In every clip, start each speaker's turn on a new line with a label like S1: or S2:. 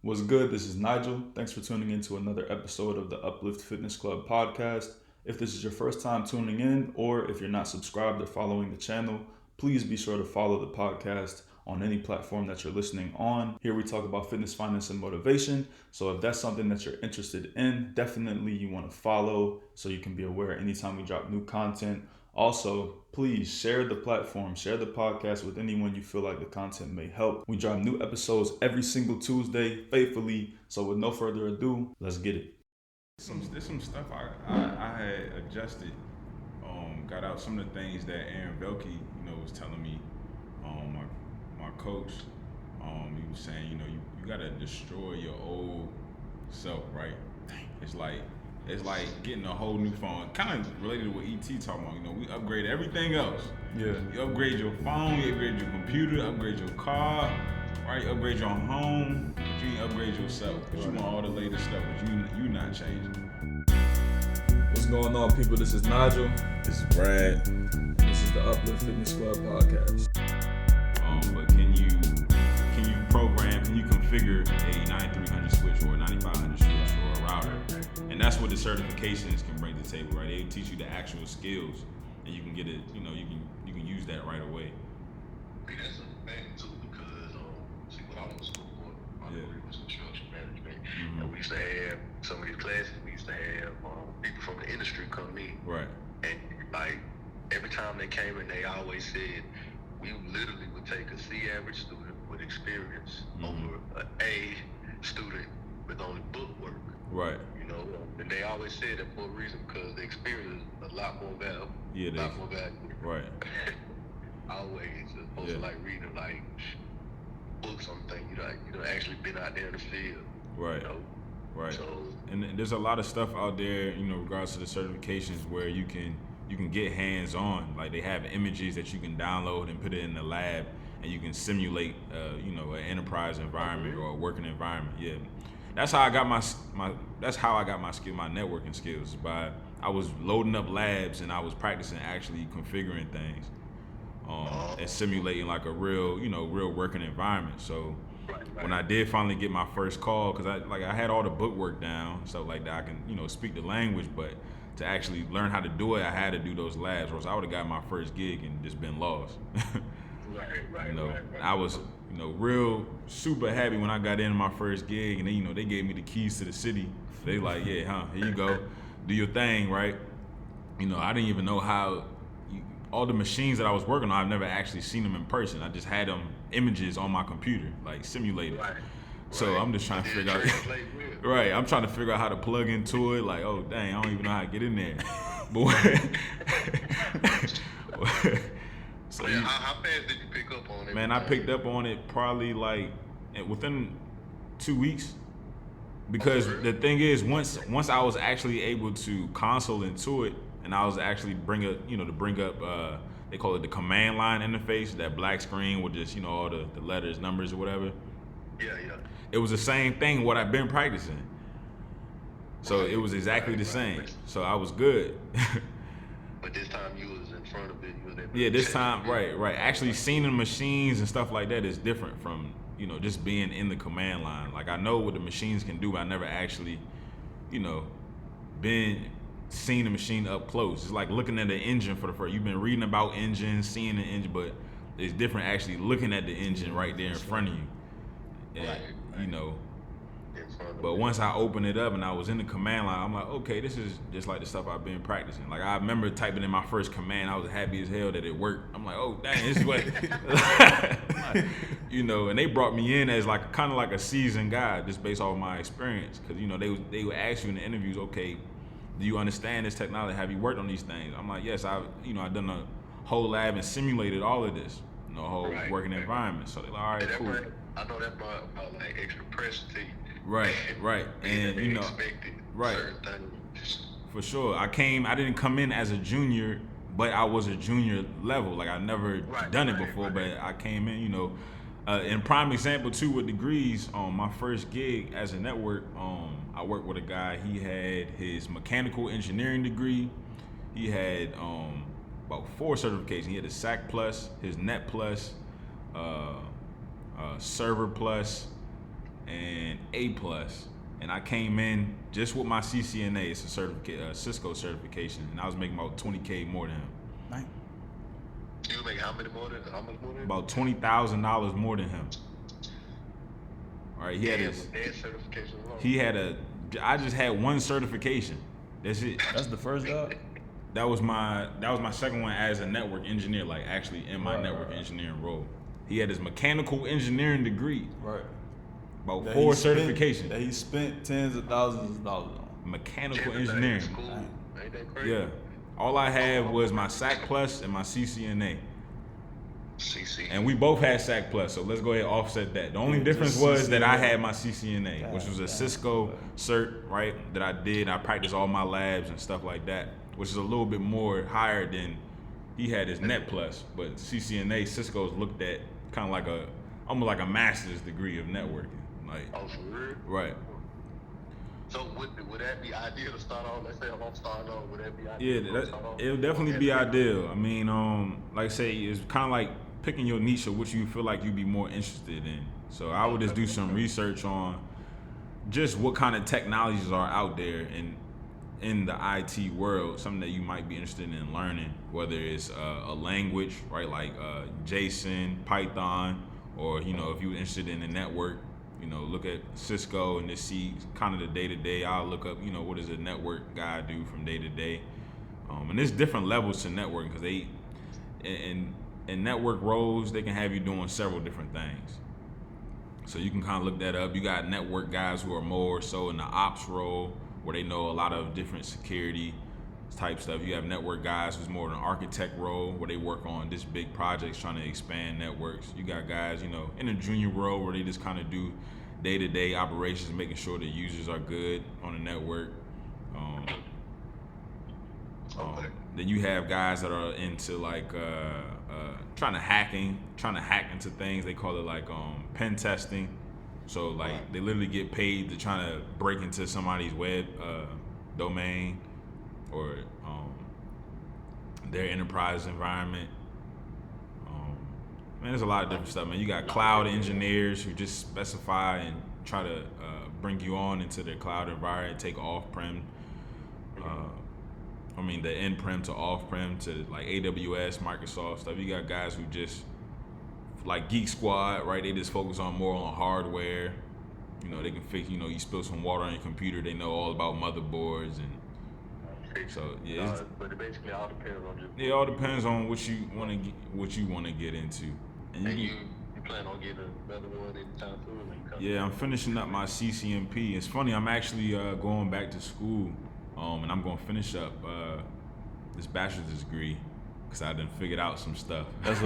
S1: What's good? This is Nigel. Thanks for tuning in to another episode of the Uplift Fitness Club podcast. If this is your first time tuning in, or if you're not subscribed or following the channel, please be sure to follow the podcast on any platform that you're listening on. Here we talk about fitness, finance, and motivation. So if that's something that you're interested in, definitely you want to follow so you can be aware anytime we drop new content. Also, please share the platform, share the podcast with anyone you feel like the content may help. We drop new episodes every single Tuesday faithfully. So with no further ado, let's get it.
S2: There's some stuff I had adjusted, got out some of the things that Aaron Belke, was telling me, my coach, he was saying, you gotta destroy your old self, right? It's like getting a whole new phone. Kind of related to what ET talking about. We upgrade everything else.
S1: Yeah.
S2: You upgrade your phone, you upgrade your computer, upgrade your car, right? You upgrade your home, but you ain't upgrade yourself. Because you want all the latest stuff, but you not changing.
S1: What's going on, people? This is Nigel.
S2: This is Brad.
S1: This is the Uplift Fitness Club podcast.
S2: But can you configure a 9300 switch or a 9500 switch or a router? And that's what the certifications can bring to the table, right? They teach you the actual skills, and you can get it. You can use that right away.
S3: That's a thing too, because see what I went to school for, my degree was construction management, and we used to have some of these classes. We used to have people from the industry come in,
S2: right?
S3: And like every time they came in, they always said we literally would take a C average student with experience over an A student with only book work.
S2: Right.
S3: And they always said that for a reason, because the experience is a lot more valuable.
S2: Yeah,
S3: a lot more valuable.
S2: Right.
S3: Always, as opposed to like reading like books on things. You actually been out there in the field.
S2: Right. Right.
S3: So,
S2: and there's a lot of stuff out there, regards to the certifications where you can get hands-on. Like they have images that you can download and put it in the lab, and you can simulate, an enterprise environment or a working environment. Yeah, that's how I got my skill, my networking skills. I was loading up labs and I was practicing actually configuring things, and simulating like a real working environment. So. Right. When I did finally get my first call, because I had all the book work down, stuff like that, I can speak the language, but to actually learn how to do it, I had to do those labs, or else I would have got my first gig and just been lost.
S3: Right.
S2: I was real super happy when I got in my first gig, and then they gave me the keys to the city. They like, here you go, do your thing, right? I didn't even know how. All the machines that I was working on, I've never actually seen them in person. I just had them images on my computer, like simulated. Right. So I'm just trying to figure out. Right. I'm trying to figure out how to plug into it. Like, oh dang, I don't even know how to get in there. But
S3: so how fast did you pick up on it?
S2: Man, I picked up on it probably like within 2 weeks. Because the thing is, once I was actually able to console into it, and I was actually bring up, they call it the command line interface, that black screen with just, all the letters, numbers, or whatever.
S3: Yeah.
S2: It was the same thing what I've been practicing. So it was exactly the same.
S3: Right.
S2: So I was good.
S3: But this time you was in front of it. You was able
S2: Yeah, this time, right. Actually seeing the machines and stuff like that is different from, just being in the command line. Like I know what the machines can do, but I never actually, been seeing the machine up close. It's like looking at the engine for the first. You've been reading about engines, seeing the engine, but it's different actually looking at the engine right there in front of you. And,
S3: Right.
S2: But once I opened it up and I was in the command line, I'm like, okay, this is just like the stuff I've been practicing. Like I remember typing in my first command, I was happy as hell that it worked. I'm like, oh dang, this is what, and they brought me in as like kind of like a seasoned guy just based off my experience, because they would ask you in the interviews, okay, do you understand this technology? Have you worked on these things? I'm like, yes, I've done a whole lab and simulated all of this, whole working environment. So they're like, all right, cool.
S3: I know that brought about like extra pressure to you.
S2: Right. And
S3: expected certain things.
S2: For sure. I didn't come in as a junior, but I was a junior level. Like I never done it before, but I came in, in prime example too with degrees. My first gig as a network, I worked with a guy. He had his mechanical engineering degree. He had about 4 certifications. He had his SAC Plus, his Net Plus, Server Plus, and A+. And I came in just with my CCNA. It's a Cisco certification, and I was making about $20K more than him.
S1: Nice.
S3: You make how much more than him?
S2: About $20,000 more than him. All right, he had his
S3: certification alone.
S2: I just had one certification. That's it.
S1: That's the first job?
S2: That was my second one as a network engineer, like actually in my network engineering role. He had his mechanical engineering degree.
S1: Right.
S2: About 4 certifications.
S1: That he spent tens of thousands of dollars on.
S2: Mechanical engineering.
S3: Ain't that crazy?
S2: Yeah. All I had was my SAC Plus and my CCNA. And we both had SAC Plus, so let's go ahead and offset that. The only difference was that I had my CCNA, which was a Cisco cert, right, that I did. I practiced all my labs and stuff like that, which is a little bit more higher than he had his Net Plus. But CCNA, Cisco's looked at kind of almost like a master's degree of networking. Like,
S3: oh, for real?
S2: Right.
S3: So would that be ideal to start off? Let's say if I'm starting off, would that be ideal?
S2: Yeah, it'll definitely be ideal. I mean, like I say, it's kind of like picking your niche of what you feel like you'd be more interested in. So I would just do some research on just what kind of technologies are out there in the IT world, something that you might be interested in learning, whether it's a language, right, like JSON, Python, or, if you're interested in the network, look at Cisco and just see kind of the day-to-day. I'll look up, what does a network guy do from day to day. And there's different levels to networking because in network roles, they can have you doing several different things. So you can kind of look that up. You got network guys who are more so in the ops role, where they know a lot of different security type stuff. You have network guys who's more in an architect role, where they work on this big projects trying to expand networks. You got guys, in a junior role where they just kind of do day-to-day operations, making sure the users are good on the network. Then you have guys that are into like trying to hack into things. They call it like pen testing. So like they literally get paid to try to break into somebody's web domain or their enterprise environment. Man, there's a lot of different stuff, man. You got cloud engineers who just specify and try to bring you on into their cloud environment, take off-prem. The in-prem to off-prem to like AWS, Microsoft stuff. You got guys who just, like Geek Squad, right? They just focus on more on hardware. They can fix, you spill some water on your computer. They know all about motherboards and so yeah.
S3: But it basically all depends on just.
S2: It all depends on what you want to get into.
S3: And you plan on getting another one anytime soon?
S2: Yeah, I'm finishing up my CCNP. It's funny, I'm actually going back to school, and I'm going to finish up this bachelor's degree because I done figured out some stuff.
S1: That's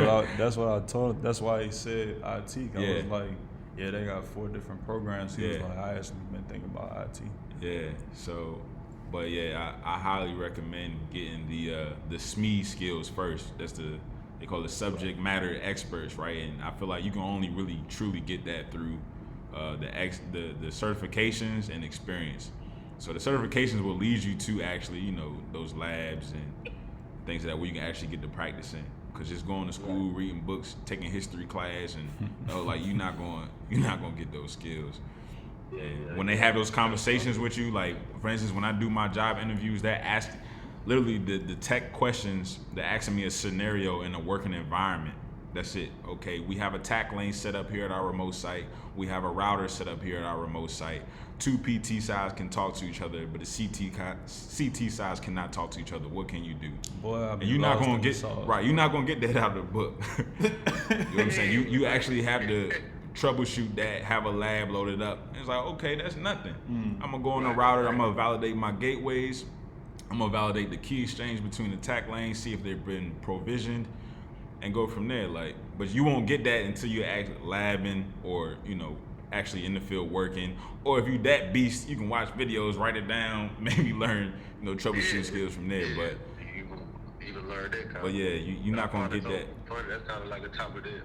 S1: what I told. That's why he said IT. I was like, yeah, they got 4 different programs. He was like, I actually been thinking about IT.
S2: Yeah. So, but yeah, I highly recommend getting the SME skills first. They call it subject matter experts, right? And I feel like you can only really truly get that through the certifications and experience. So the certifications will lead you to actually, those labs and things that where you can actually get to practicing. Because just going to school, reading books, taking history class, and like you're not gonna get those skills. And when they have those conversations with you, like for instance, when I do my job interviews, they're asking literally the tech questions. They're asking me a scenario in a working environment. That's it. Okay, we have a TAC lane set up here at our remote site. We have a router set up here at our remote site. 2 PT sides can talk to each other, but the CT sides cannot talk to each other. What can you do?
S1: Boy,
S2: and you're not gonna get right. You're not gonna get that out of the book. You know what I'm saying? You actually have to troubleshoot that. Have a lab loaded up. And it's like, okay, that's nothing. I'm gonna go on the router. I'm gonna validate my gateways. I'm gonna validate the key exchange between the TAC lanes, see if they've been provisioned, and go from there. Like, but you won't get that until you're actually labbing or actually in the field working. Or if you that beast, you can watch videos, write it down, maybe learn troubleshoot skills from there. But
S3: you even learn that kind.
S2: But yeah, you're not gonna get that.
S3: Funny, that's kind of like a topic that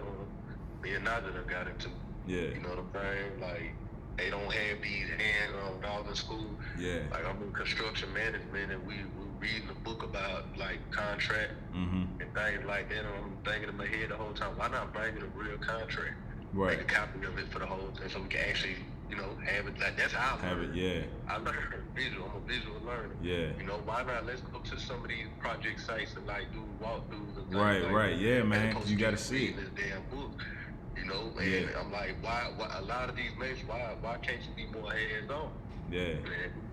S3: me and Naja got into.
S2: Yeah.
S3: You know what I'm saying? Like, they don't have these hands-on dogs in school.
S2: Yeah.
S3: Like, I'm in construction management, and we're reading a book about like contract and things like that. And I'm thinking in my head the whole time, why not bring in a real contract?
S2: Right.
S3: Make a copy of it for the whole thing, so we can actually have it. Like, that's how I learn.
S2: Yeah.
S3: I learn visual. I'm a visual learner.
S2: Yeah.
S3: Why not? Let's go to some of these project sites and like do walkthroughs and things
S2: Right.
S3: like
S2: Yeah, man. Cause you gotta see it.
S3: This damn book. And I'm like, why? A lot of these mates, why can't you be more hands on?
S2: Yeah.
S3: And,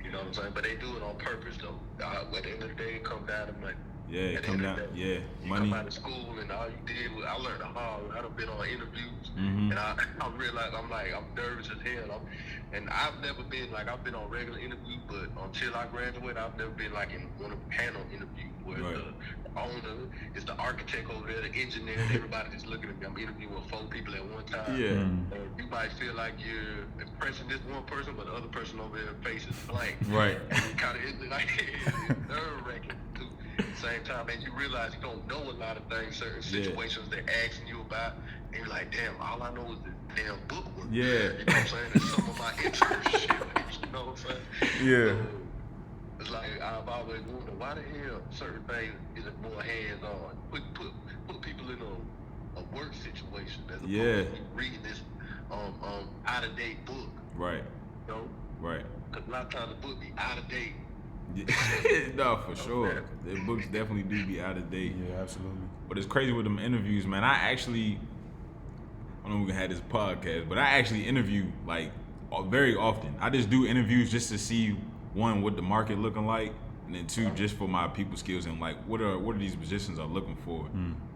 S3: you know what I'm saying? But they do it on purpose, though. At the end of the day, it comes down to money.
S2: Yeah, it come down. Yeah, money.
S3: You come out of school and all you did was I learned hard. I done been on interviews and I realized I'm nervous as hell. And I've never been I've been on regular interviews, but until I graduated, I've never been in one of the panel interviews where the owner is the architect over there, the engineer, and everybody just looking at me. I'm interviewing 4 people at one time.
S2: Yeah.
S3: You might feel like you're impressing this one person, but the other person over there face is blank.
S2: Right.
S3: And it kind of it's nerve-wracking too. At the same time, and you realize you don't know a lot of things, certain situations they're asking you about, and you're like, damn, all I know is this damn book work.
S2: Yeah.
S3: You know what I'm saying? It's some of my internship, you know what I'm saying?
S1: Yeah.
S3: So, it's like I've always wondered why the hell certain things isn't more hands-on. Put people in a work situation as opposed to reading this out-of-date book.
S2: Right.
S3: You know?
S2: Right.
S3: Because a lot of times the book be out of date.
S2: No, for sure. The books definitely do be out of date.
S1: Yeah, absolutely.
S2: But it's crazy with them interviews, man. I don't know if we can have this podcast, but I actually interview very often. I just do interviews just to see, one, what the market looking like, and then 2, just for my people skills and what are these positions I'm looking for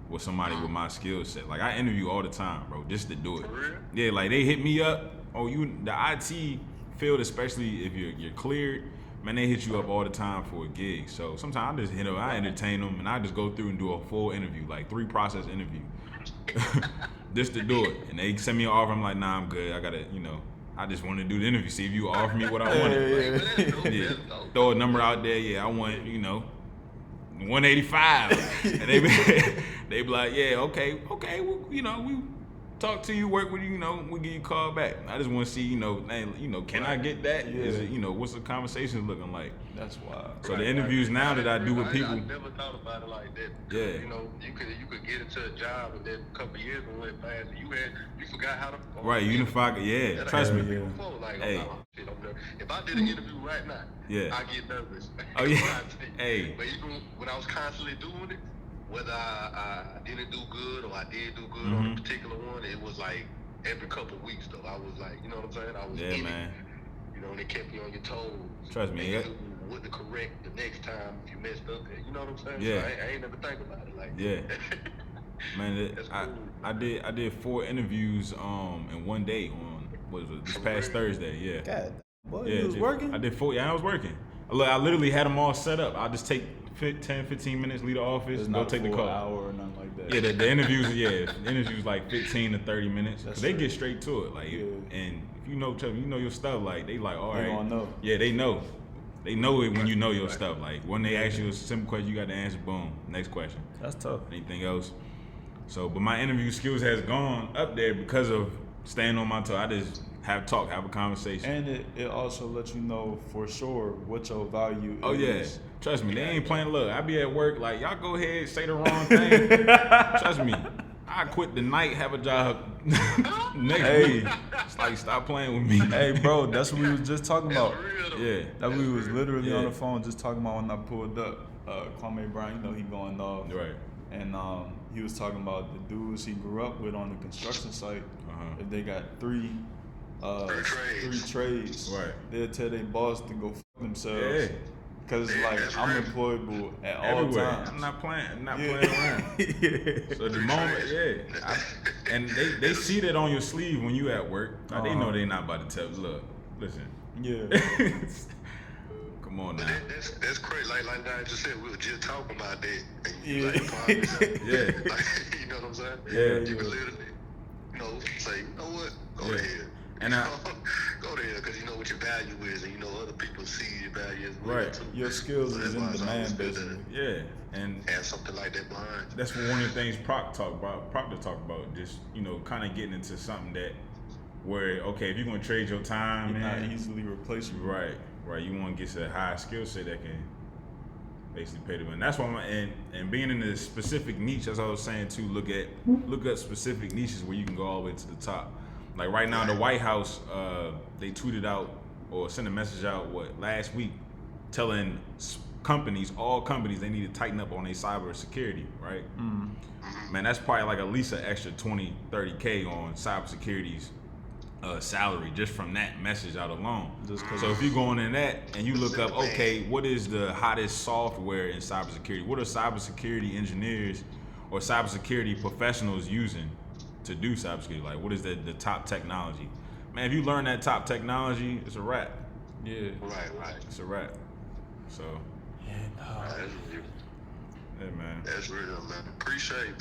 S2: with somebody with my skill set. I interview all the time, bro, just to do it.
S3: For real?
S2: Yeah, they hit me up. Oh, the IT field, especially if you're cleared, man, they hit you up all the time for a gig. So sometimes I just I entertain them, and I just go through and do a full interview, 3-process interview, just to do it. And they send me an offer. I'm like, nah, I'm good. I gotta, I just want to do the interview. See if you offer me what I wanted. Yeah. Throw a number out there. Yeah, I want 185, and they be like, yeah, okay, well, we talk to you, work with you, we give you a call back. I just want to see, can I get that?
S1: Yeah.
S2: Is it, what's the conversation looking like?
S1: That's wild.
S2: So the interviews now that I do with people.
S3: I never thought about it like that.
S2: Yeah.
S3: You could get into a job and then a couple of years went past and you forgot how to.
S2: Right, unify. Yeah, trust me.
S3: Hey. If I did an interview right now, I get nervous.
S2: Oh yeah. Hey.
S3: But even when I was constantly doing it, whether I didn't do good or I did do good on a particular one, it was every couple of weeks though. I was you know what I'm saying? I was in
S2: man.
S3: it. And they kept you on your toes.
S2: Trust me.
S3: You knew what to correct the next time if you messed up. You know what I'm saying?
S2: Yeah.
S3: So I ain't never think about it like that.
S2: Yeah. Man,
S3: cool.
S2: I did 4 interviews in one day on this past Thursday. Yeah.
S1: God, boy,
S2: yeah,
S1: you was working?
S2: I did 4. Yeah, I was working. I literally had them all set up. I just take 10-15 minutes, leave the office,
S1: It's
S2: go
S1: not
S2: take the
S1: a
S2: call.
S1: hour or nothing like that.
S2: Yeah, the interviews, the interviews 15 to 30 minutes.
S1: That's
S2: They
S1: true.
S2: get straight to it, and if you know your stuff, they all right.
S1: They gonna know.
S2: Yeah, they know. They know it when you know your stuff. When they ask you a simple question, you got to answer. Boom, next question.
S1: That's tough.
S2: Anything else? So, but my interview skills has gone up there because of staying on my toe. I just have a conversation.
S1: And it also lets you know for sure what your value
S2: Oh
S1: is.
S2: yeah, trust me, they ain't playing. Look, I be at work y'all go ahead, say the wrong thing. Trust me, I quit tonight, have a job next week. It's stop playing with me.
S1: Hey bro, that's what we was just talking about.
S2: Yeah,
S1: That we was literally on the phone just talking about when I pulled up. Kwame Brown, he going off.
S2: Right.
S1: And he was talking about the dudes he grew up with on the construction site. If they got three trades,
S2: right,
S1: they'll tell their boss to go fuck themselves.
S2: Yeah.
S1: Cause I'm employable at
S2: everywhere.
S1: all times.
S2: I'm not playing around. So the moment, and they see that on your sleeve when you at work. They know they not about to tell. Look, listen.
S1: Yeah.
S2: Come on now.
S3: That's crazy. Like I just said, we were just talking about that. And you
S1: Yeah.
S3: you know what I'm saying?
S2: Yeah.
S3: You can literally, say, you know what? Go ahead.
S2: And
S3: go there because you know what your value is, and other people see your value as well.
S2: Right.
S3: Too.
S1: Your skills is in demand, basically.
S2: Yeah, and
S3: have something like that behind.
S2: That's one of the things Proctor talk about. Just kind of getting into something that where if you're gonna trade your time,
S1: You're
S2: man,
S1: not easily replaceable.
S2: Right. You want to get to a high skill set that can basically pay them. And that's why and being in a specific niche, as I was saying too, look at specific niches where you can go all the way to the top. Like right now, the White House, they tweeted out or sent a message out last week, telling companies, all companies, they need to tighten up on their cyber security, right? Man, that's probably like at least an extra 20, 30K on cybersecurity's salary just from that message out alone. So if you go in that and you look up, okay, what is the hottest software in cybersecurity? What are cybersecurity engineers or cybersecurity professionals using to do cybersecurity? Like, what is the top technology? Man, if you learn that top technology, it's a wrap.
S1: Yeah.
S3: Right.
S2: It's a wrap. So. Yeah, man.
S3: That's real, man. Appreciate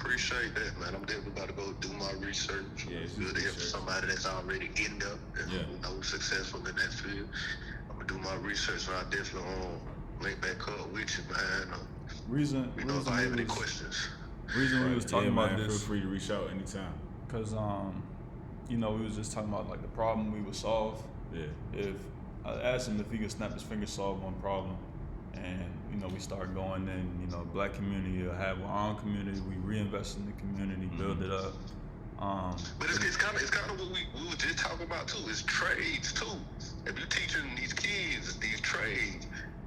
S3: that, man. I'm definitely about to go do my research.
S2: Yeah, it's
S3: good to hear from somebody that's already in there, that's successful in that field. I'm gonna do my research, and I definitely link back up with you, man.
S1: Reason
S3: if I have any questions.
S1: Reason we was talking about
S2: man,
S1: this.
S2: Feel free to reach out anytime.
S1: Cause we was just talking about like the problem we would solve.
S2: Yeah.
S1: If I asked him if he could snap his finger, solve one problem, and we start going in, black community will have our own community, we reinvest in the community, build it up.
S3: But it's kind of what we were just talking about too. It's trades too. If you're teaching these kids these trades,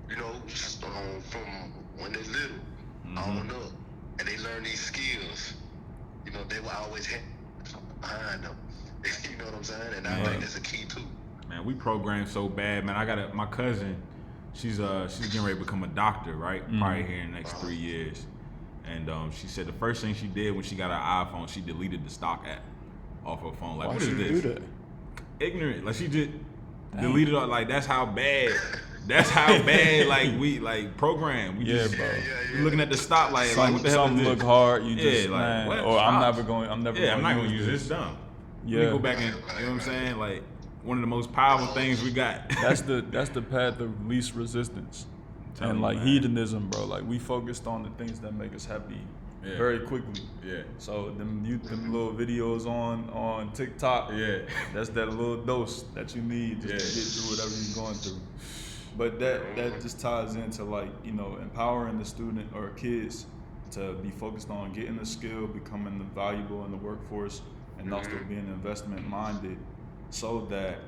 S3: from when they're little on up, and they learn these skills, they will always have something behind them. You know what I'm saying? And I think that's a key too.
S2: Man, we programmed so bad, man. I got my cousin. She's getting ready to become a doctor, right? Probably here in the next 3 years. And she said the first thing she did when she got her iPhone, she deleted the stock app off her phone. Like,
S1: why
S2: what is
S1: she
S2: this?
S1: do that?
S2: Ignorant. Like, she just deleted all. Like, that's how bad. That's how bad. Like, we program. We just,
S1: bro.
S2: You're looking at the stock like what the hell is
S1: something
S2: this?
S1: look hard. You just
S2: like,
S1: man,
S2: what?
S1: or I'm
S2: Stop.
S1: never.
S2: Yeah, I'm not gonna use this. It's dumb.
S1: Yeah.
S2: We go back and you know what I'm saying? Like, one of the most powerful things we got.
S1: That's the path of least resistance. And like hedonism, bro. Like, we focused on the things that make us happy very quickly.
S2: Yeah.
S1: So them little videos on TikTok.
S2: Yeah.
S1: That's that little dose that you need just to get through whatever you're going through. But that just ties into like, empowering the student or kids to be focused on getting a skill, becoming valuable in the workforce, and also being investment minded, so that,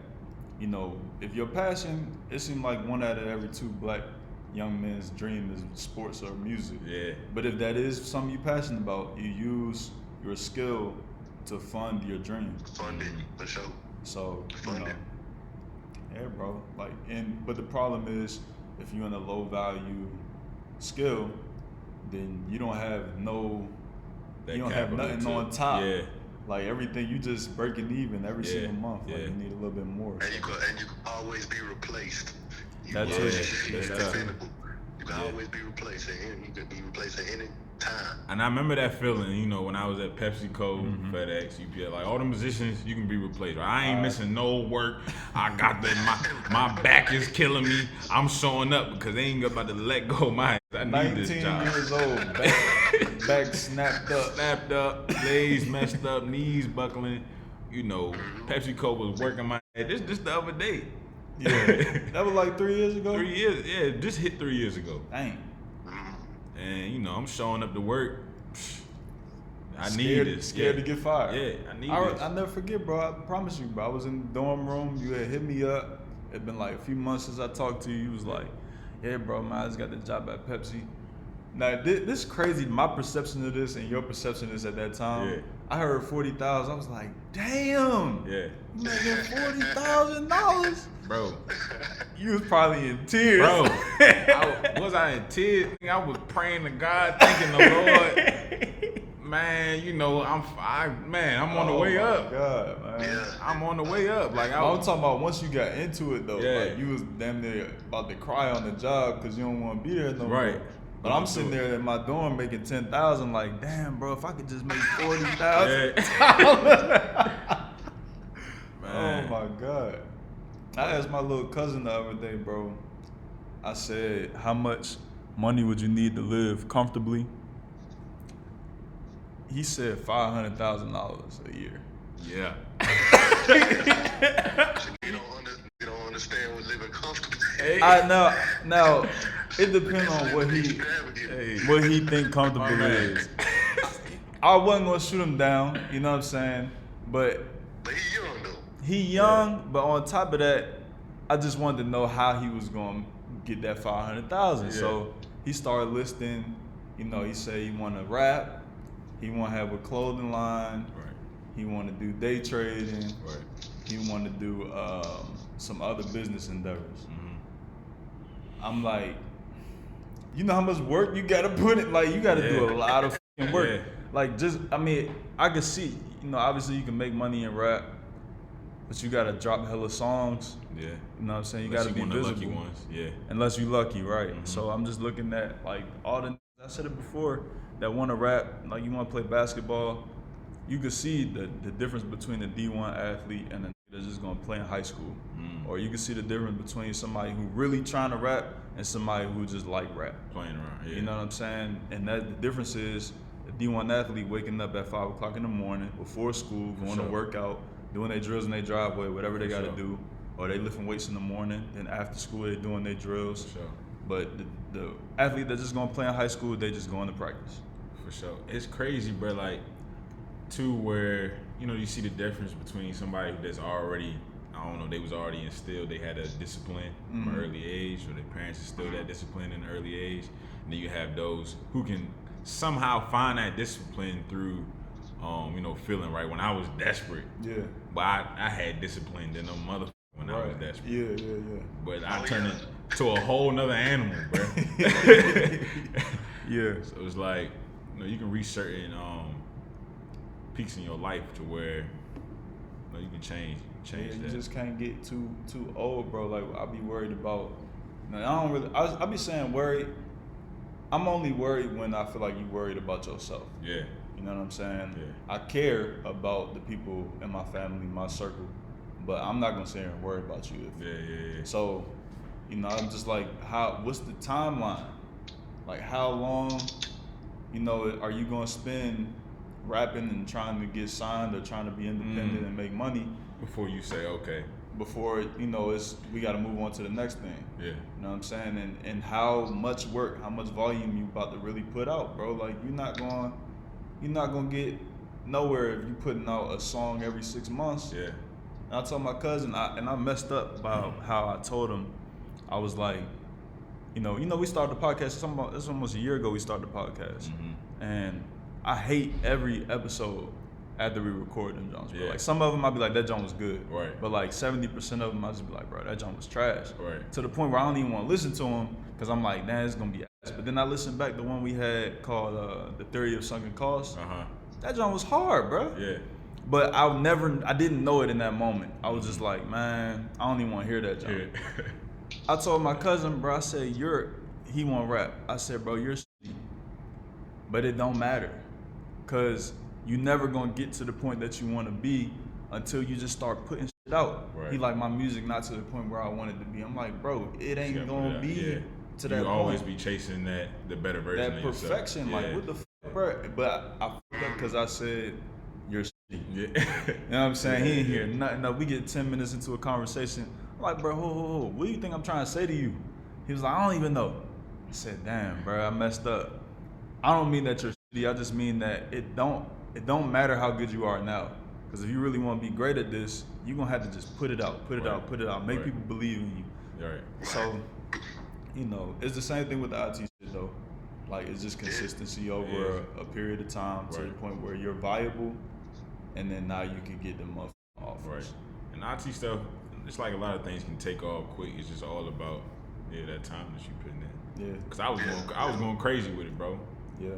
S1: if your passion, it seems like 1 out of every 2 black young men's dream is sports or music. Yeah. But if that is something you're passionate about, you use your skill to fund your dream.
S3: Fund it, for sure.
S1: So, yeah, bro. Like, but the problem is, if you're in a low value skill, then you don't have nothing on top. Yeah. Like, everything, you just breaking even every single month. Like, you need a little bit more.
S3: And you can always be replaced.
S1: That's it.
S3: You can always be replaced. You can be replaced at any time.
S2: And I remember that feeling, when I was at PepsiCo, FedEx, UPS, like all them positions, you can be replaced. Right? I ain't missing no work. I got my back is killing me. I'm showing up because they ain't about to let go of my. I need this job.
S1: 19 years old, back snapped up,
S2: legs messed up, knees buckling. PepsiCo was working my head. This the other day.
S1: Yeah, that was like 3 years ago.
S2: 3 years, yeah, just hit 3 years ago.
S1: Dang.
S2: And I'm showing up to work. I
S1: scared,
S2: need it.
S1: Scared to get fired.
S2: Yeah, I need
S1: it. I never forget, bro. I promise you, bro. I was in the dorm room. You had hit me up. It'd been like a few months since I talked to you. You was like, "Yeah, bro, man, I just got the job at Pepsi." Now, this is crazy. My perception of this and your perception is at that time. Yeah. I heard 40,000. I was like, "Damn."
S2: Yeah.
S1: You making $40,000,
S2: bro.
S1: You was probably in tears,
S2: bro. Was I in tears? I was praying to God, thanking the Lord. Man, I'm on the way up.
S1: God, man.
S3: Yeah.
S2: I'm on the way up. Like
S1: I'm talking about once you got into it though. Yeah. Like, you was damn near about to cry on the job because you don't want to be there no more. But I'm sitting there in my dorm making 10,000. Like, damn, bro, if I could just make 40,000. Oh my God. I asked my little cousin the other day, bro. I said, how much money would you need to live comfortably? He said $500,000 a year.
S2: Yeah.
S3: You don't understand what living comfortably.
S1: I know. Now, it depends on what he think comfortable is. I wasn't gonna shoot him down, you know what I'm saying? But
S3: he young though.
S1: he young, but on top of that, I just wanted to know how he was going to get that 500,000.
S2: Yeah.
S1: So he started listing, you know, he said he want to rap, he want to have a clothing line,
S2: Right.
S1: he want to do day trading,
S2: Right.
S1: he want to do some other business endeavors.
S2: Mm-hmm.
S1: I'm like, you know how much work you got to put in? Like, you got to do a lot of fucking work.
S2: Yeah.
S1: Like, just, I mean, I could see, you know, obviously you can make money in rap, but you got to drop hella songs.
S2: Yeah.
S1: You know what I'm saying? You
S2: Unless
S1: got to be
S2: one of the
S1: visible.
S2: lucky ones. Yeah.
S1: Unless you lucky, right?
S2: Mm-hmm.
S1: So I'm just looking at, like, all the, I said it before, that want to rap, like you want to play basketball, you can see the difference between a D1 athlete and a nigga that's just going to play in high school.
S2: Mm.
S1: Or you can see the difference between somebody who really trying to rap and somebody who just like rap.
S2: Playing around. Yeah.
S1: You know what I'm saying? And that the difference is a D1 athlete waking up at 5 o'clock in the morning before school, going to work out, doing their drills in their driveway, whatever they got to do. Or they lifting weights in the morning, then after school they doing their drills.
S2: For sure.
S1: But the athlete that's just gonna play in high school, they just going to practice.
S2: For sure. It's crazy, bro. Like, too, where, you know, you see the difference between somebody that's already, I don't know, they was already instilled, they had a discipline from an early age, or their parents instilled that discipline in an early age. And then you have those who can somehow find that discipline through, you know, feeling right. When I was desperate,
S1: Yeah.
S2: but I had discipline than no motherfucker when I was desperate.
S1: Yeah.
S2: But I turned it to a whole nother animal, bro.
S1: Yeah.
S2: So it's like, you know, you can reach certain peaks in your life to where, you know, you can change
S1: Yeah, you
S2: that.
S1: just can't get too old, bro. Like, I be worried about. Now, I don't really. I be saying worried. I'm only worried when I feel like you worried about yourself.
S2: Yeah.
S1: You know what I'm saying?
S2: Yeah.
S1: I care about the people in my family, my circle, but I'm not gonna sit here and worry about you.
S2: Yeah.
S1: So, you know, I'm just like, what's the timeline? Like, how long, you know, are you gonna spend rapping and trying to get signed or trying to be independent and make money
S2: Before you say, okay.
S1: before, you know, we gotta move on to the next thing.
S2: Yeah.
S1: You know what I'm saying? And how much work, how much volume you about to really put out, bro. Like, you're not gonna get nowhere if you putting out a song every 6 months.
S2: Yeah.
S1: And I told my cousin, I messed up about how I told him. I was like, you know, we started the podcast. It's almost a year ago we started the podcast, and I hate every episode after we record them Jones, bro.
S2: Yeah.
S1: Like, some of them I'd be like, that Jones was good,
S2: Right.
S1: But like 70% of them I just be like, bro, that Jones was trash,
S2: Right.
S1: To the point where I don't even want to listen to them because I'm like, nah, it's gonna be ass. But then I listened back to one we had called The Theory of Sunken Costs. That Jones was hard, bro.
S2: Yeah.
S1: But I didn't know it in that moment. I was just like, man, I don't even want to hear that Jones.
S2: Yeah.
S1: I told my cousin, bro, I said, he won't rap. I said, bro, you're shitty. But it don't matter. Cause you never gonna get to the point that you wanna be until you just start putting shit out.
S2: Right.
S1: He like, my music not to the point where I want it to be. I'm like, bro, it ain't gonna be to that
S2: You
S1: point.
S2: always be chasing the better version
S1: That
S2: of yourself.
S1: perfection, like, what the fuck, bro? But I fucked up because I said, you're shitty.
S2: Yeah.
S1: You know what I'm saying? He ain't hear nothing. No, we get 10 minutes into a conversation. I'm like, bro, ho, what do you think I'm trying to say to you? He was like, I don't even know. I said, damn, bro, I messed up. I don't mean that you're shitty. I just mean that it don't matter how good you are now. Because if you really want to be great at this, you're going to have to just put it out. Make people believe in you.
S2: Right.
S1: So, you know, it's the same thing with the IT shit, though. Like, it's just consistency over a period of time to the point where you're viable, and then now you can get the motherfucking offers.
S2: Right. And IT stuff, it's like a lot of things can take off quick. It's just all about that time that you putting in.
S1: Yeah.
S2: Cause I was going crazy with it, bro.
S1: Yeah.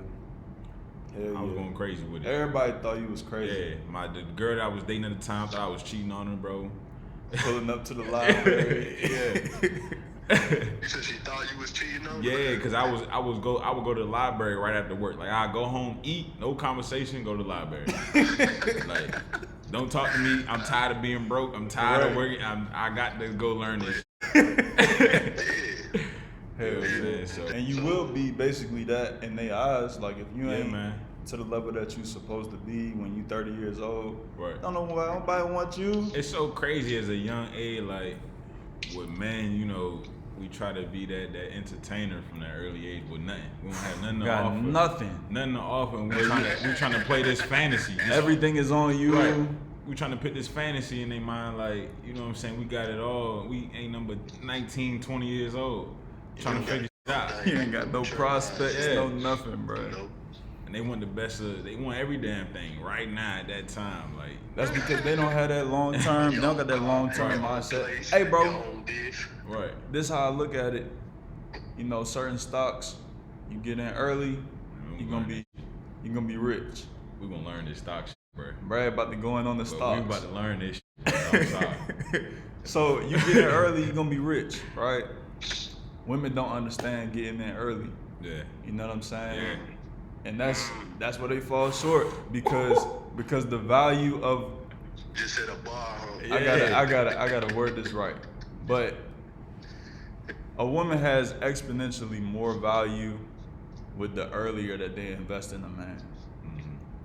S2: I was going crazy with it.
S1: Everybody thought you was crazy.
S2: Yeah. The girl that I was dating at the time thought I was cheating on her, bro.
S1: Pulling up to the library.
S3: You said she thought you was cheating on her?
S2: Yeah, cause I would go to the library right after work. Like, I go home, eat, no conversation, go to the library. Like, don't talk to me. I'm tired of being broke. I'm tired of working. I got to go learn this.
S1: Hell yeah.
S2: So,
S1: and you will be basically that in their eyes. Like, if you ain't
S2: man.
S1: to the level that you supposed to be when you 30 years old,
S2: right.
S1: don't know why nobody want you.
S2: It's so crazy as a young age, like, with men, you know, we try to be that entertainer from that early age with nothing. We don't have nothing to offer.
S1: Nothing.
S2: Nothing to offer, and we're trying to play this fantasy.
S1: Everything is on you.
S2: Right. we trying to put this fantasy in their mind, like, you know what I'm saying, we got it all. We ain't number 19, 20 years old. Trying to figure it out.
S1: You ain't got no prospects, no nothing, bro.
S2: And they want the best of, they want every damn thing right now at that time. Like,
S1: that's because they don't have that long term. They don't got that long term mindset. Hey, bro.
S2: Right.
S1: This how I look at it. You know, certain stocks, you get in early, you're gonna be rich.
S2: We gonna learn this stock shit, bro.
S1: Brad about to go in on the stocks.
S2: We about to learn this shit.
S1: So you get in early, you're gonna be rich, right? Women don't understand getting in early.
S2: Yeah.
S1: You know what I'm saying?
S2: Yeah.
S1: And that's where they fall short because the value of
S3: just hit a bar.
S1: Yeah. I gotta word this right. But a woman has exponentially more value with the earlier that they invest in a man.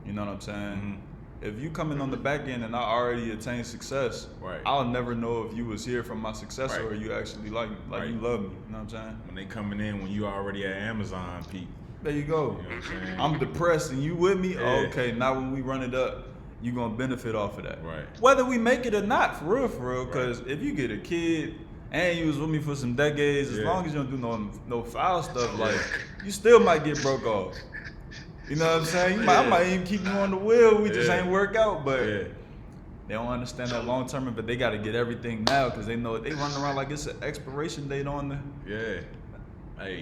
S1: You know what I'm saying? If you come in on the back end and I already attained success,
S2: right,
S1: I'll never know if you was here from my success or you actually like me, you love me. You know what I'm saying?
S2: When they coming in, when you already at Amazon, Pete.
S1: There you go.
S2: You know what I'm saying?
S1: I'm depressed and you with me?
S2: Yeah.
S1: Okay, now when we run it up, you gonna benefit off of that.
S2: Right.
S1: Whether we make it or not, for real, because if you get a kid and you was with me for some decades, as long as you don't do no foul stuff, like, you still might get broke off. You know what I'm saying? I might even keep you on the wheel. We just ain't work out, but they don't understand that long term. But they got to get everything now because they know they run around like it's an expiration date on the.
S2: Yeah. Hey,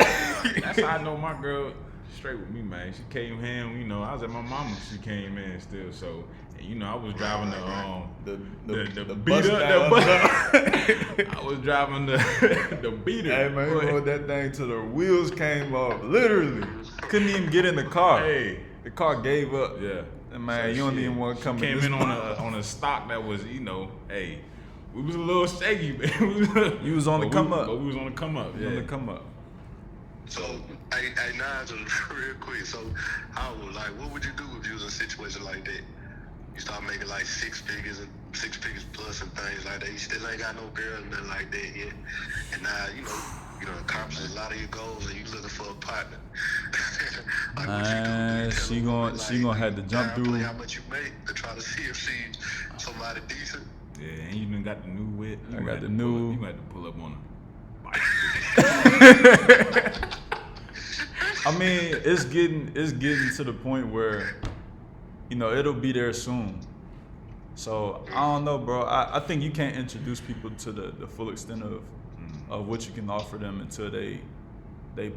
S2: that's how I know my girl straight with me, man. She came in, you know, I was at my mama's. She came in still, so. And, you know, I was driving the beater. I was driving the beater.
S1: Hey man, you rode that thing till the wheels came off. Literally, couldn't even get in the car.
S2: Hey,
S1: the car gave up.
S2: Yeah.
S1: And man, you don't even want to come.
S2: Came in on a stock that was, you know, hey, we was a little shaky, man.
S1: You was on the come up.
S2: But we was on the come up.
S1: On the come up.
S3: So, hey, Nigel, real quick. So, what would you do if you was in a situation like that? You start making like six figures plus and things like that. You still ain't got no girl and nothing like that yet. And now, you know, accomplished a lot of your goals and you looking for a partner. Like,
S1: man, she gonna have to jump through.
S3: How much you make to try to see if she's somebody decent.
S2: Yeah, and you done got the new whip.
S1: I got the new.
S2: You might have to pull up on her.
S1: I mean, it's getting to the point where, you know, it'll be there soon. So I don't know, bro. I think you can't introduce people to the full extent of what you can offer them until they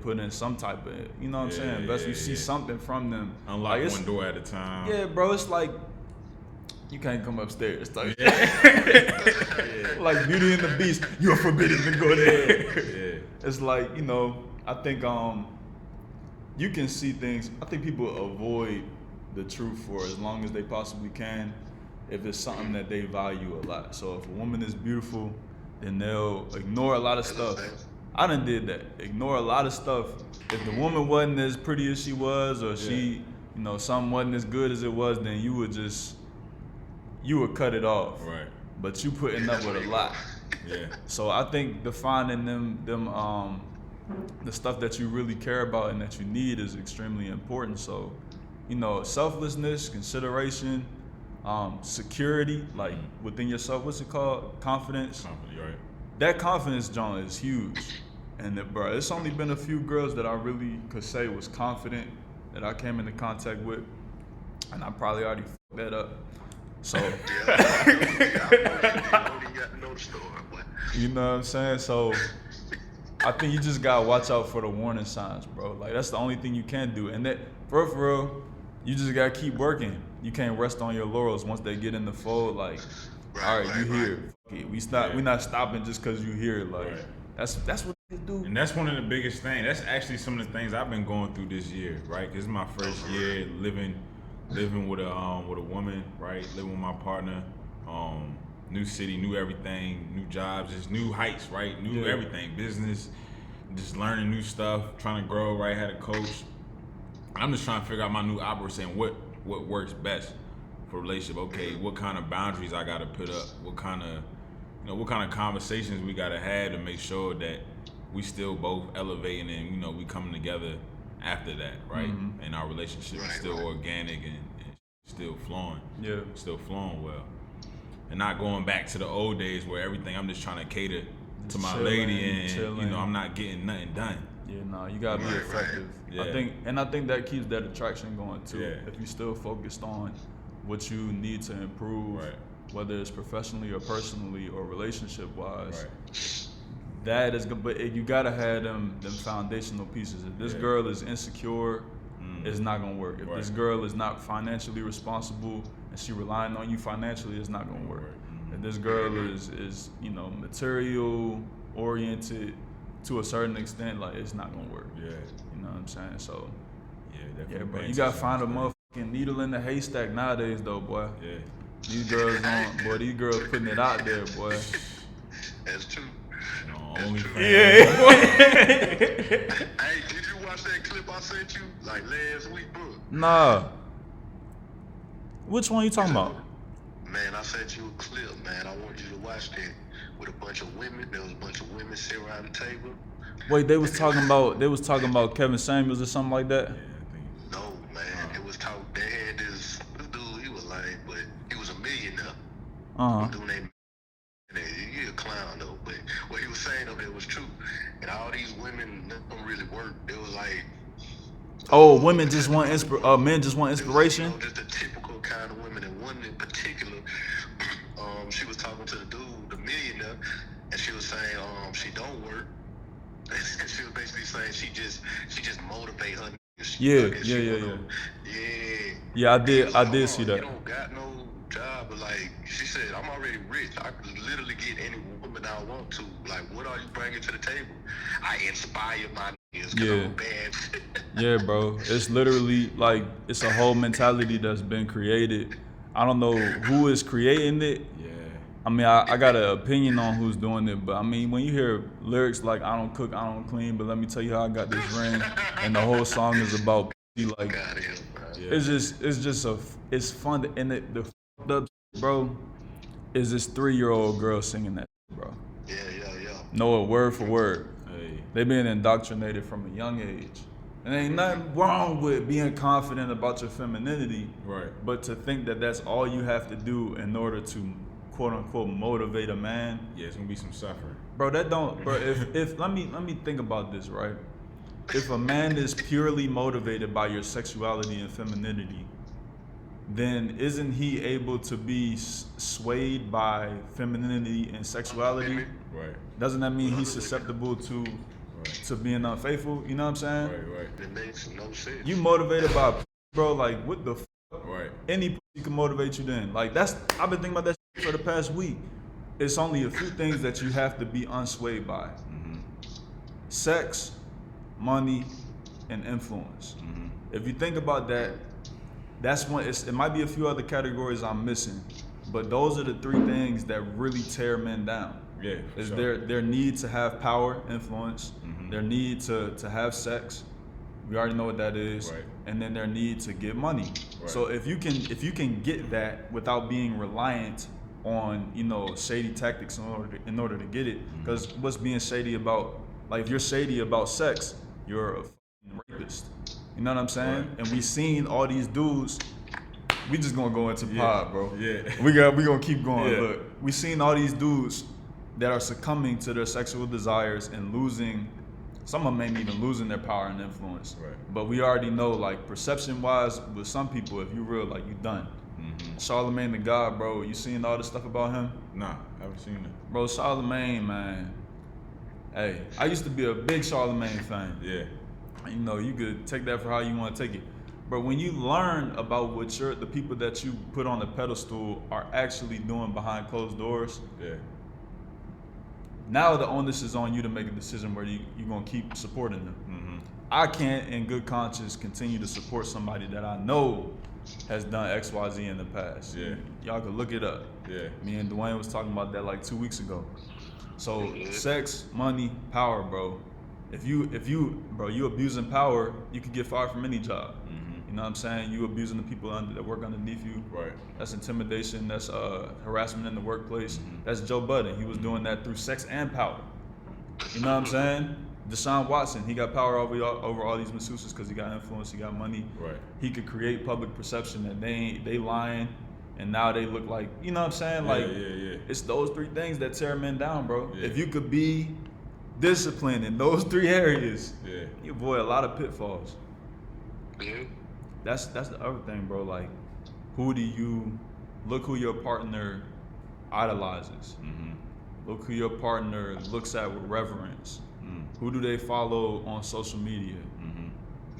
S1: put in some type of, you know what I'm saying? Best you see something from them.
S2: Unlock one door at a time.
S1: Yeah, bro. It's like you can't come upstairs. Like, like Beauty and the Beast, you're forbidden to go there. It's like, you know, I think you can see things. I think people avoid the truth for as long as they possibly can if it's something that they value a lot. So if a woman is beautiful, then they'll ignore a lot of stuff. I done did that. Ignore a lot of stuff. If the woman wasn't as pretty as she was, or she, you know, something wasn't as good as it was, then you would cut it off.
S2: Right.
S1: But you putting up with a lot.
S2: Yeah.
S1: So I think defining them the stuff that you really care about and that you need is extremely important. So, you know, selflessness, consideration, security, like within yourself. What's it called? Confidence.
S2: Right.
S1: That confidence, John, is huge. And bro, it's only been a few girls that I really could say was confident that I came into contact with, and I probably already fucked that up. So, you know what I'm saying? So, I think you just gotta watch out for the warning signs, bro. Like, that's the only thing you can do. And that, for real, you just gotta keep working. You can't rest on your laurels once they get in the fold. Like, all right, you here. We not stopping just cause you here. Like, that's what they do.
S2: And that's one of the biggest things. That's actually some of the things I've been going through this year, right? Cause it's my first year living with a woman, right? Living with my partner. New city, new everything, new jobs, just new heights, right? New everything, business, just learning new stuff, trying to grow, right? Had a coach. I'm just trying to figure out my new operation, what works best for a relationship. Okay, what kind of boundaries I gotta put up? What kind of conversations we gotta have to make sure that we still both elevating and, you know, we coming together after that, right? And our relationship is still organic and still flowing.
S1: Yeah.
S2: Still flowing well. and not going back to the old days where everything I'm just trying to cater to my
S1: Chilling,
S2: lady and
S1: chilling.
S2: you know I'm not getting nothing done.
S1: Yeah, no, you gotta be effective.
S2: Yeah.
S1: I think that keeps that attraction going too.
S2: Yeah.
S1: If you still focused on what you need to improve,
S2: Right.
S1: whether it's professionally or personally or relationship wise,
S2: Right.
S1: that is good. But you gotta have them foundational pieces. If this girl is insecure, it's not gonna work. If this girl is not financially responsible and she relying on you financially, it's not gonna work. If this girl is material oriented to a certain extent, like it's not gonna work.
S2: Yeah.
S1: You know what I'm saying? So
S2: Yeah,
S1: bro, you gotta find a motherfucking needle in the haystack nowadays though, boy.
S2: Yeah.
S1: These girls putting it out there, boy.
S3: That's true.
S2: OnlyFans.
S3: Hey, did you watch that clip I sent you like last week, bro?
S1: Nah. Which one you talking about?
S3: Man, I sent you a clip, man. I want you to watch that with a bunch of women. There was a bunch of women sitting around the table.
S1: Wait, they was talking about Kevin Samuels or something like that?
S2: Yeah, I think.
S3: No, man. It was talk. They had this dude. He was lame, but he was a millionaire. Dude named. He a clown though, but what he was saying of it was true. And all these women don't really work. It was like.
S1: Women just want men just want inspiration.
S3: Just the typical kind of women, and one in particular, she was talking to the dude, the millionaire, and she was saying she don't work. And she was basically saying she just motivate her.
S1: Yeah, I did see that.
S3: You don't got no job, but like she said, I'm already rich. I could literally get any woman I want to. Like, what are you bringing to the table? I inspire my niggas because I'm bad.
S1: Yeah, bro. It's literally like it's a whole mentality that's been created. I don't know who is creating it.
S2: Yeah.
S1: I mean, I got an opinion on who's doing it, but I mean, when you hear lyrics like "I don't cook, I don't clean, but let me tell you how I got this ring," and the whole song is about like, it's fun. And the fucked up, bro, is this 3-year-old girl singing that, bro.
S3: Yeah.
S1: Know it word for word.
S2: Hey.
S1: They been indoctrinated from a young age. And ain't nothing wrong with being confident about your femininity,
S2: Right.
S1: but to think that that's all you have to do in order to quote unquote motivate a man.
S2: Yeah, it's gonna be some suffering.
S1: Bro, that don't, bro, if let me think about this, right? If a man is purely motivated by your sexuality and femininity, then isn't he able to be swayed by femininity and sexuality?
S2: Right.
S1: Doesn't that mean he's susceptible to being unfaithful? You know what I'm saying?
S2: Right.
S3: It makes no sense.
S1: You motivated by bro, like what the
S2: Right.
S1: any can motivate you then. Like I've been thinking about that for the past week. It's only a few things that you have to be unswayed by. Sex, money, and influence. If you think about that, that's one. It might be a few other categories I'm missing, but those are the 3 things that really tear men down.
S2: Yeah.
S1: Is their need to have power, influence, their need to have sex. We already know what that is,
S2: Right.
S1: and then their need to get money.
S2: Right.
S1: So if you can get that without being reliant on shady tactics in order to get it, because what's being shady about? Like if you're shady about sex, you're a fucking rapist. You know what I'm saying?
S2: Right.
S1: And we seen all these dudes. We just gonna go into pod, bro.
S2: Yeah.
S1: We gonna keep going.
S2: Yeah.
S1: Look, we seen all these dudes that are succumbing to their sexual desires and losing. Some of them ain't even losing their power and influence.
S2: Right.
S1: But we already know, like perception-wise, with some people, if you real, like you done. Charlemagne the God, bro. You seen all this stuff about him?
S2: Nah, I haven't seen it.
S1: Bro, Charlemagne, man. Hey, I used to be a big Charlemagne fan.
S2: Yeah.
S1: You could take that for how you want to take it. But when you learn about what the people that you put on the pedestal are actually doing behind closed doors,
S2: Yeah.
S1: now the onus is on you to make a decision where you're going to keep supporting them. I can't, in good conscience, continue to support somebody that I know has done X, Y, Z in the past.
S2: Yeah.
S1: Y'all could look it up.
S2: Yeah.
S1: Me and Dwayne was talking about that like 2 weeks ago. So sex, money, power, bro. If you abusing power, you could get fired from any job. You know what I'm saying? You abusing the people that work underneath you.
S2: Right.
S1: That's intimidation. That's harassment in the workplace. That's Joe Budden. He was doing that through sex and power. You know what I'm saying? Deshaun Watson, he got power over all these masseuses because he got influence, he got money.
S2: Right.
S1: He could create public perception that they lying and now they look like, you know what I'm saying? Like, it's those three things that tear men down, bro.
S2: Yeah.
S1: If you could be disciplined in those three areas,
S2: Yeah.
S1: you avoid a lot of pitfalls.
S3: Yeah.
S1: That's the other thing, bro. Like, who your partner idolizes.
S2: Mm-hmm.
S1: Look who your partner looks at with reverence. Who do they follow on social media?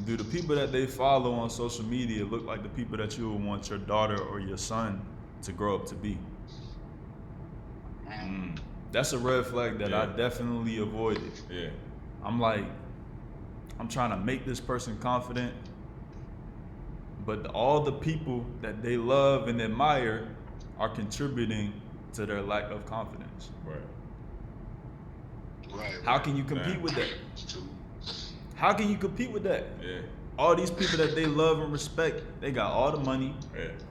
S1: Do the people that they follow on social media look like the people that you would want your daughter or your son to grow up to be? That's a red flag that I definitely avoided.
S2: Yeah.
S1: I'm like, I'm trying to make this person confident, but all the people that they love and admire are contributing to their lack of confidence.
S3: Right.
S1: How can you compete with that? How can you compete with that?
S2: Yeah.
S1: All these people that they love and respect, they got all the money,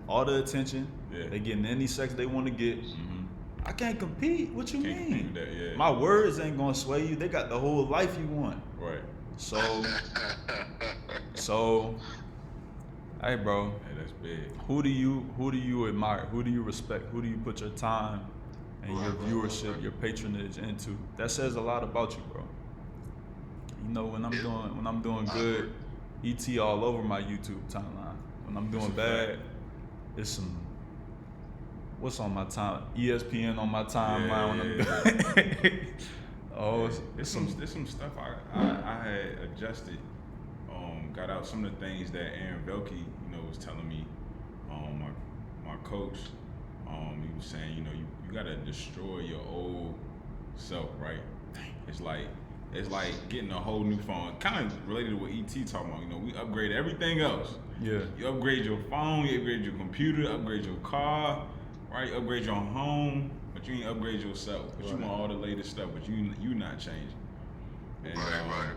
S1: all the attention, they getting any sex they want to get. I can't compete. What you
S2: Can't
S1: mean?
S2: compete with that, yeah.
S1: My words ain't gonna sway you. They got the whole life you want.
S2: Right.
S1: So, hey, bro.
S2: Hey, that's big.
S1: Who do you admire? Who do you respect? Who do you put your time and your viewership, your patronage into? That says a lot about you, bro. You know, when I'm doing good, ET all over my YouTube timeline. When I'm doing bad, it's some. What's on my time? ESPN on my timeline. When I'm doing.
S2: There's some stuff I had adjusted. Got out some of the things that Aaron Belke, was telling me. My coach, he was saying, you gotta destroy your old self, right? It's like getting a whole new phone. Kind of related to what ET talking about. We upgrade everything else. Yeah. You upgrade your phone, you upgrade your computer, upgrade your car, right? Upgrade your home, but you ain't upgrade yourself. But you want all the latest stuff, but you not changing. And,
S3: Right.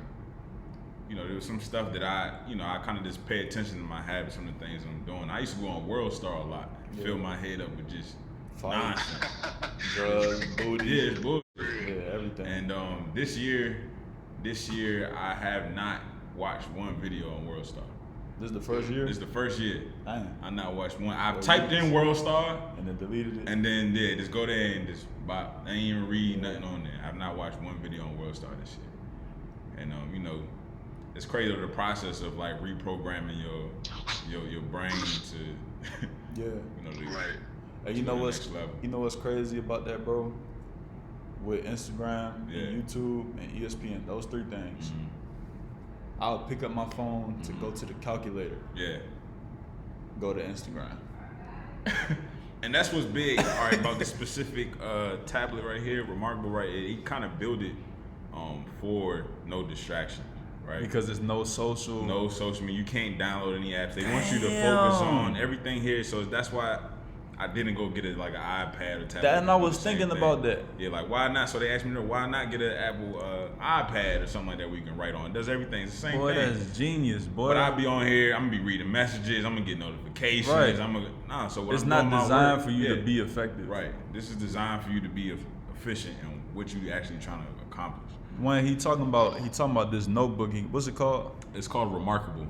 S2: There was some stuff that I kind of just pay attention to my habits, some of the things I'm doing. I used to go on World Star a lot, fill my head up with just nonsense.
S1: Drugs, booty.
S2: Yeah, bullshit.
S1: Yeah, everything.
S2: And this year I have not watched one video on World Star.
S1: This is the first year?
S2: This is the first year.
S1: Damn.
S2: I not watched one. I've typed in World Star
S1: and then deleted it.
S2: And then just go there and just bop. I ain't even read nothing on there. I've not watched one video on World Star this year. And it's crazy the process of like reprogramming your brain to
S3: Right.
S1: And you know what's crazy about that, bro? With Instagram and YouTube and ESPN, those three things. I'll pick up my phone to go to the calculator.
S2: Yeah.
S1: Go to Instagram.
S2: And that's what's big, all right, about this specific tablet right here, Remarkable, right? He kind of built it for no distraction, right?
S1: Because there's no social.
S2: No social media. You can't download any apps. They want you to focus on everything here. So that's why I didn't go get an iPad or tablet.
S1: And I was thinking about that.
S2: Yeah, like why not? So they asked me, why not get an Apple iPad or something like that where you can write on? It does everything. It's the same thing.
S1: Boy, that's genius, boy.
S2: But I'll be on here. I'm gonna be reading messages. I'm gonna get notifications.
S1: Right.
S2: So what
S1: it's
S2: I'm
S1: not
S2: doing
S1: designed for you to be effective.
S2: Right. This is designed for you to be efficient in what you actually trying to accomplish.
S1: When he talking about this notebook, what's it called?
S2: It's called Remarkable.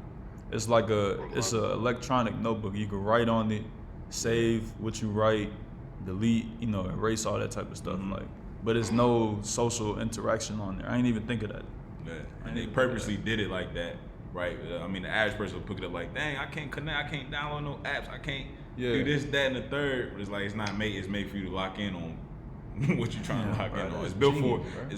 S1: It's like it's a electronic notebook. You can write on it, save what you write, delete, erase all that type of stuff. But it's no social interaction on there. I ain't even think of that.
S2: Yeah. And they purposely did it like that, right? I mean, the average person will pick it up like, dang, I can't connect, I can't download no apps, I can't do this, that, and the third. But it's like it's made for you to lock in on what you're trying to lock in on. It's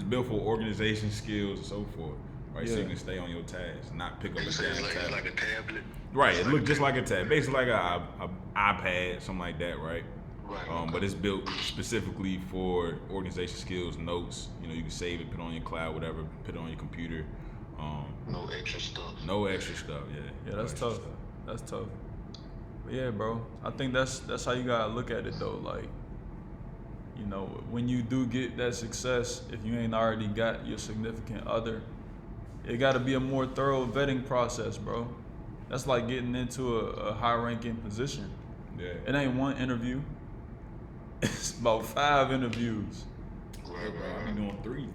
S2: built for organization skills and so forth, right? So you can stay on your tasks, not pick up a damn tablet.
S3: It's like a tablet.
S2: Right, it looked just like a tablet, basically like a iPad, something like that, right?
S3: Right.
S2: But it's built specifically for organization skills, notes. You can save it, put it on your cloud, whatever, put it on your computer.
S3: No extra stuff.
S2: No extra stuff,
S1: Yeah, that's tough. That's tough. But yeah, bro, I think that's how you gotta look at it though. Like, when you do get that success, if you ain't already got your significant other, it gotta be a more thorough vetting process, bro. That's like getting into a high-ranking position.
S2: Yeah.
S1: It ain't one interview. It's about 5 interviews.
S2: Right. I be doing 3.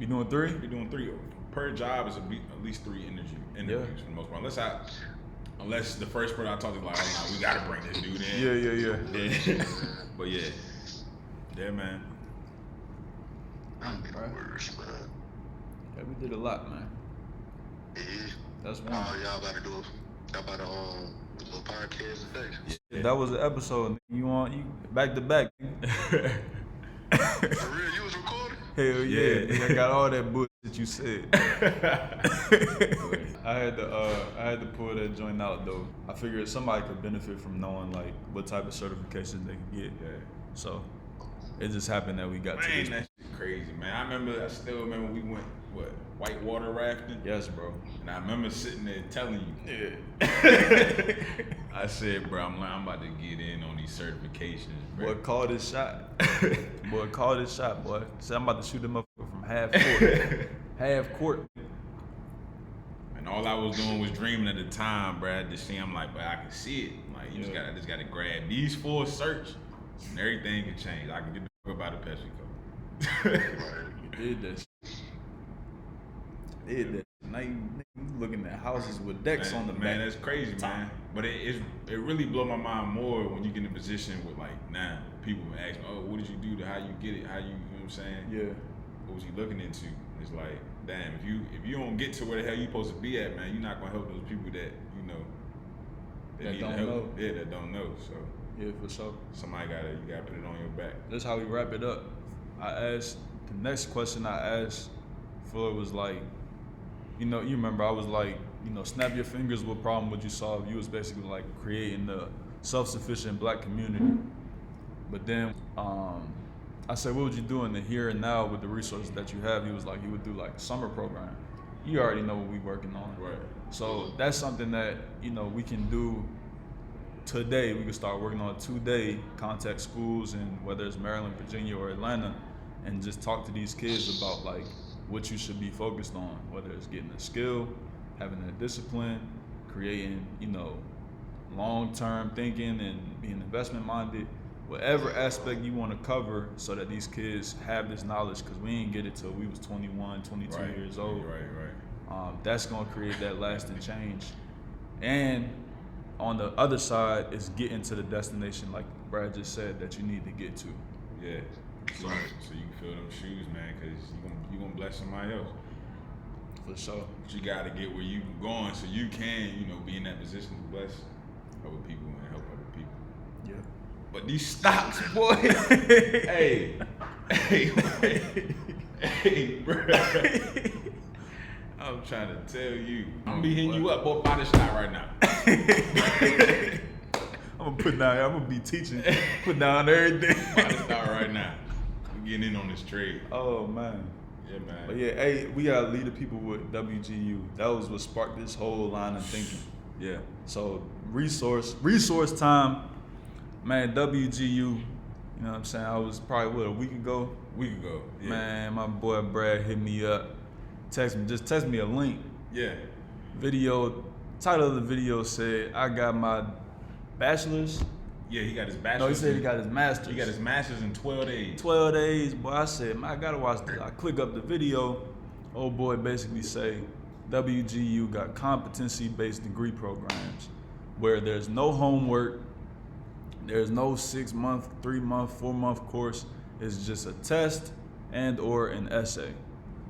S1: You doing 3?
S2: I be doing 3. Per job is at least 3 interviews for the most part. Unless Unless the first person I talk to is like, oh, no, we gotta bring this dude in.
S1: Yeah.
S2: But yeah. Yeah, man.
S3: Worse, man.
S1: Yeah, we did a lot, man.
S3: Yeah.
S1: That's one.
S3: Y'all about to do a little podcast today.
S1: Yeah. That was an episode. You back to back.
S3: For real, you was recording?
S1: Hell yeah. I got all that bullshit you said. I had to pull that joint out though. I figured somebody could benefit from knowing like what type of certifications they could get.
S2: Yeah.
S1: So it just happened that we got to this.
S2: Man, that shit crazy, man. I still remember we went, whitewater rafting?
S1: Yes, bro.
S2: And I remember sitting there telling you.
S1: Yeah.
S2: I said, bro, I'm about to get in on these certifications, bro.
S1: Boy, call this shot. Boy. Said I'm about to shoot them up from half court. Half court.
S2: And all I was doing was dreaming at the time, bro. I'm like, but I can see it. Like, I just gotta grab these 4 certs, and everything can change. I can get the fuck up out of PepsiCo.
S1: You did that. Now you looking at houses with decks on the back.
S2: Man, that's crazy, man. But it really blow my mind more when you get in a position with like now people ask me, oh, what did you do to how you get it? How you know what I'm saying?
S1: Yeah.
S2: What was you looking into? It's like, damn, if you don't get to where the hell you supposed to be at, man, you're not gonna help those people that that need
S1: don't
S2: help.
S1: know.
S2: Yeah, that don't know. So
S1: yeah, for sure.
S2: You gotta put it on your back.
S1: That's how we wrap it up. The next question I asked Floyd was like, you remember I was like, snap your fingers, what problem would you solve? You was basically like creating the self-sufficient black community. But then I said, what would you do in the here and now with the resources that you have? He was like, you would do like a summer program. You already know what we working on.
S2: Right.
S1: So that's something that, we can do today. We can start working on 2-day, contact schools, and whether it's Maryland, Virginia, or Atlanta, and just talk to these kids about like what you should be focused on, whether it's getting a skill, having a discipline, creating, long-term thinking and being investment-minded, whatever aspect you want to cover so that these kids have this knowledge, because we didn't get it till we was 21, 22 years old.
S2: Right.
S1: That's going to create that lasting change. And on the other side is getting to the destination, like Brad just said, that you need to get to.
S2: Yeah. So you can fill them shoes, man, because you're going to bless somebody else.
S1: For sure.
S2: But you got to get where you going so you can, be in that position to bless other people and help other people.
S1: Yeah.
S2: But these stocks, boy. hey, bro. I'm trying to tell you. I'm be hitting you up, boy, buy this stock right now.
S1: I'm gonna be teaching, put down everything.
S2: Buy this stock right now. We getting in on this trade.
S1: Oh man.
S2: Yeah, man.
S1: But yeah, hey, we gotta lead the people with WGU. That was what sparked this whole line of thinking.
S2: Yeah.
S1: So resource time, man. WGU. You know what I'm saying? I was probably a week ago.
S2: Yeah.
S1: Man, my boy Brad hit me up. Text me a link.
S2: Yeah.
S1: Video. Title of the video said, I got my bachelor's.
S2: Yeah, he got his bachelor's.
S1: No, he said he got his master's.
S2: He got his master's in 12 days.
S1: 12 days, boy. I said, man, I gotta watch this. I click up the video. Old boy basically say, WGU got competency-based degree programs where there's no homework, there's no 6-month, 3-month, 4-month course. It's just a test and or an essay.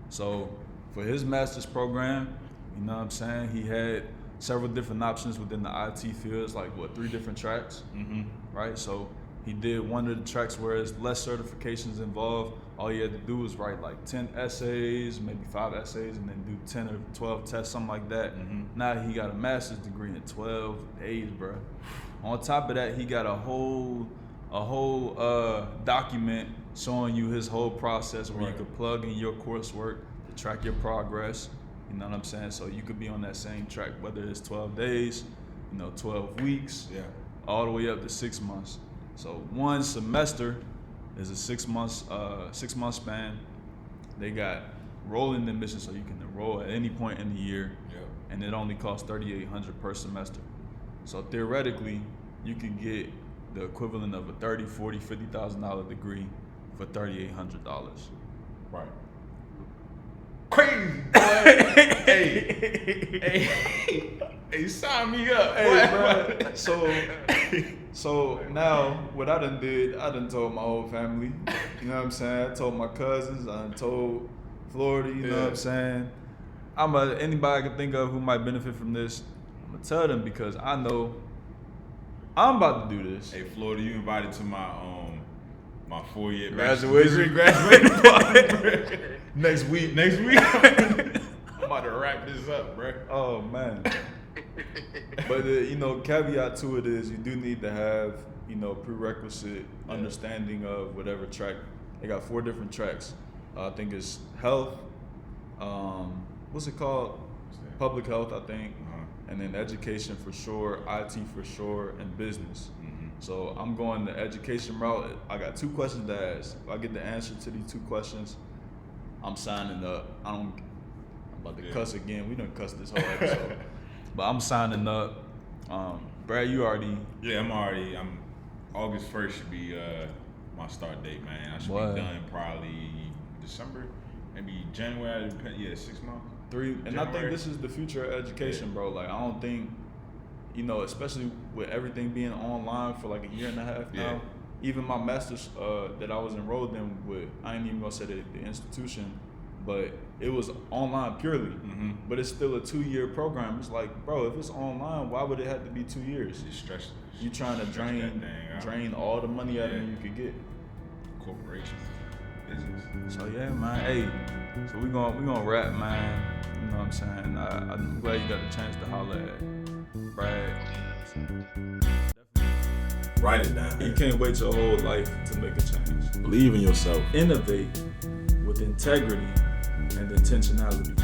S1: So for his master's program, you know what I'm saying, he had several different options within the IT fields, like 3 different tracks, right? So he did one of the tracks where there's less certifications involved. All he had to do was write like 10 essays, maybe 5 essays, and then do 10 or 12 tests, something like that. Now he got a master's degree in 12 days, bro. On top of that, he got a whole document showing you his whole process where you could plug in your coursework to track your progress. You know what I'm saying? So you could be on that same track, whether it's 12 days, 12 weeks, all the way up to 6 months. So one semester is a 6 month span. They got rolling admission, so you can enroll at any point in the year, and it only costs $3,800 per semester. So theoretically, you could get the equivalent of a $30,000, $40,000, $50,000 degree for $3,800.
S2: Right. Crazy, boy. Hey, sign me up.
S1: Hey, bro. So now what I done told my whole family. You know what I'm saying? I told my cousins. I done told Florida. You know what I'm saying? Anybody I can think of who might benefit from this, I'm gonna tell them because I know I'm about to do this.
S2: Hey, Florida, you invited to my 4-year
S1: Graduation
S2: party.
S1: next week.
S2: I'm about to wrap this up, bro.
S1: Oh man. But caveat to it is you do need to have prerequisite understanding of whatever track. They got 4 different tracks. I think it's health. What's it called? Public health, I think. And then education for sure, IT for sure, and business. So I'm going the education route. I got 2 questions to ask. If I get the answer to these 2 questions, I'm signing up. I'm about to cuss again. We done cussed this whole episode. But I'm signing up. Brad, you already...
S2: Yeah, I'm August 1st should be my start date, man. I should be done probably December, maybe January. 6 months.
S1: 3, and January. I think this is the future of education, bro. Like, I don't think, especially with everything being online for like a year and a half now. Even my master's that I was enrolled in with, I ain't even gonna say the institution, but it was online purely. But it's still a 2-year program. It's like, bro, if it's online, why would it have to be 2 years?
S2: It's stressful.
S1: You trying to drain all the money out of them you could get.
S2: Corporations, business.
S1: So yeah, man. Hey, so we gonna wrap, man. You know what I'm saying? I'm glad you got the chance to holler at Brad.
S2: Write it down.
S1: You can't wait your whole life to make a change.
S2: Believe in yourself.
S1: Innovate with integrity and intentionality.